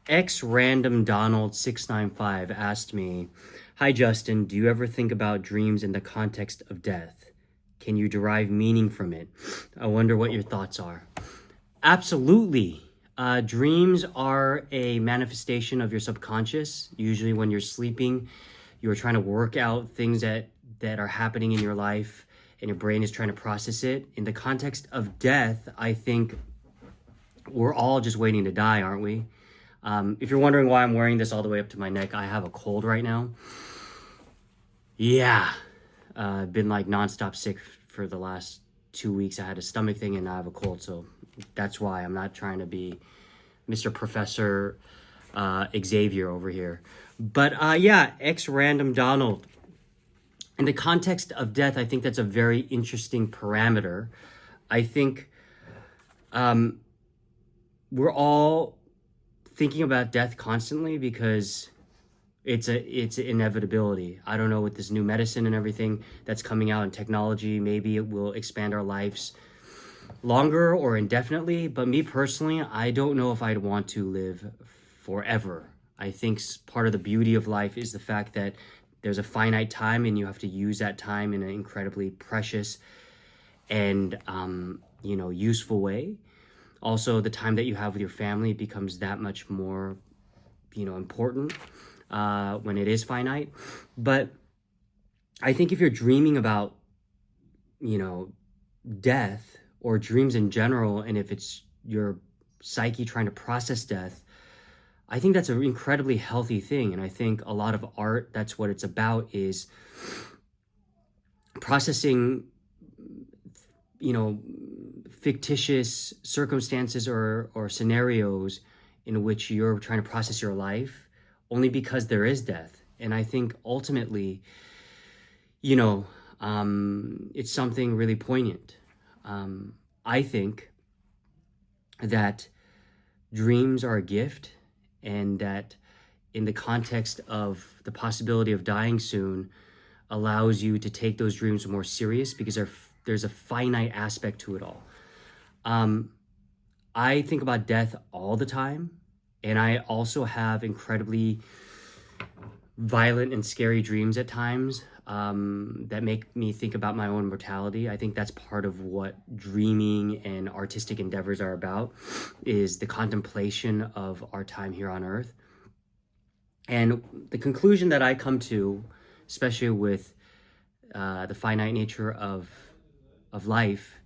X random Donald 695 asked me, "Hi Justin, do you ever think about dreams in the context of death? Can you derive meaning from it? I wonder what your thoughts are." Absolutely. Dreams are a manifestation of your subconscious. Usually, when you're sleeping, you're trying to work out things that are happening in your life, and your brain is trying to process it. In the context of death, I think we're all just waiting to die, aren't we? If you're wondering why I'm wearing this all the way up to my neck, I have a cold right now. Yeah, I've been like nonstop sick for the last 2 weeks. I had a stomach thing and I have a cold, so that's why I'm not trying to be Mr. Professor Xavier over here. But yeah, X Random Donald. In the context of death, I think that's a very interesting parameter. I think we're all thinking about death constantly because it's an inevitability. I don't know, with this new medicine and everything that's coming out in technology, maybe it will expand our lives longer or indefinitely. But me personally, I don't know if I'd want to live forever. I think part of the beauty of life is the fact that there's a finite time and you have to use that time in an incredibly precious and useful way. Also, the time that you have with your family becomes that much more important when it is finite. But I think if you're dreaming about death or dreams in general, and if it's your psyche trying to process death, I think that's an incredibly healthy thing. And I think a lot of art, that's what it's about, is processing fictitious circumstances or scenarios in which you're trying to process your life only because there is death. And I think ultimately, it's something really poignant. I think that dreams are a gift, and that in the context of the possibility of dying soon allows you to take those dreams more serious because there's a finite aspect to it all. I think about death all the time, and I also have incredibly violent and scary dreams at times that make me think about my own mortality. I think that's part of what dreaming and artistic endeavors are about, is the contemplation of our time here on Earth. And the conclusion that I come to, especially with the finite nature of life,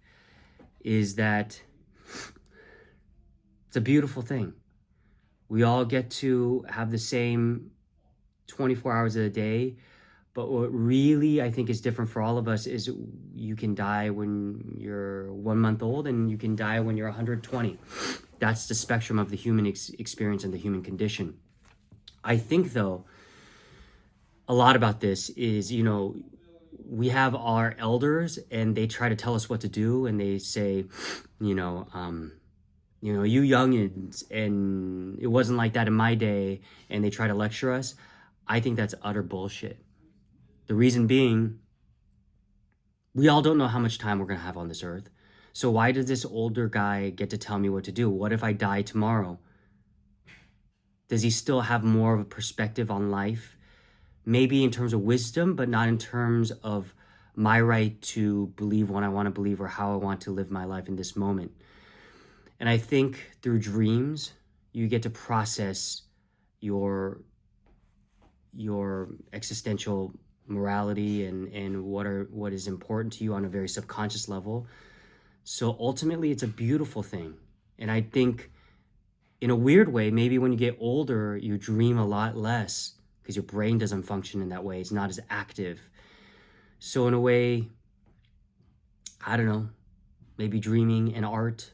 is that it's a beautiful thing. We all get to have the same 24 hours of the day, but what really I think is different for all of us is you can die when you're 1 month old and you can die when you're 120. That's the spectrum of the human experience and the human condition. I think, though, a lot about this is, we have our elders and they try to tell us what to do, and they say, you youngins, and it wasn't like that in my day, and they try to lecture us. I think that's utter bullshit. The reason being, we all don't know how much time we're going to have on this earth. So why does this older guy get to tell me what to do? What if I die tomorrow? Does he still have more of a perspective on life? Maybe in terms of wisdom, but not in terms of my right to believe what I want to believe or how I want to live my life in this moment. And I think through dreams, you get to process your existential morality and what is important to you on a very subconscious level. So ultimately, it's a beautiful thing. And I think in a weird way, maybe when you get older, you dream a lot less because your brain doesn't function in that way. It's not as active. So in a way, I don't know, maybe dreaming and art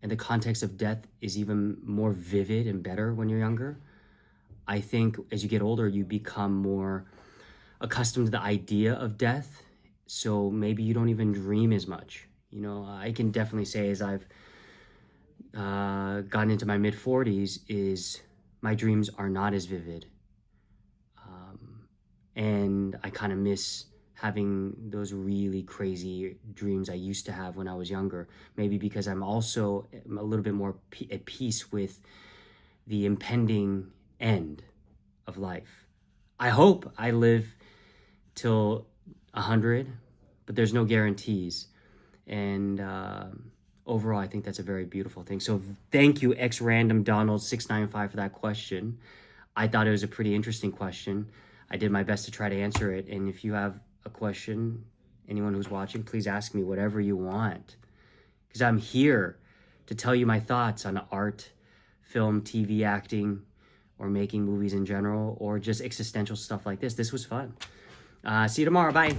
and the context of death is even more vivid and better when you're younger. I think as you get older, you become more accustomed to the idea of death. So maybe you don't even dream as much. I can definitely say, as I've gotten into my mid-40s, is my dreams are not as vivid. And I kind of miss having those really crazy dreams I used to have when I was younger. Maybe because I'm also a little bit more at peace with the impending end of life. I hope I live till 100, but there's no guarantees. And overall, I think that's a very beautiful thing. So thank you, X Random Donald 695 for that question. I thought it was a pretty interesting question. I did my best to try to answer it. And if you have a question, anyone who's watching, please ask me whatever you want, because I'm here to tell you my thoughts on art, film, TV, acting, or making movies in general, or just existential stuff like this. This was fun. See you tomorrow. Bye.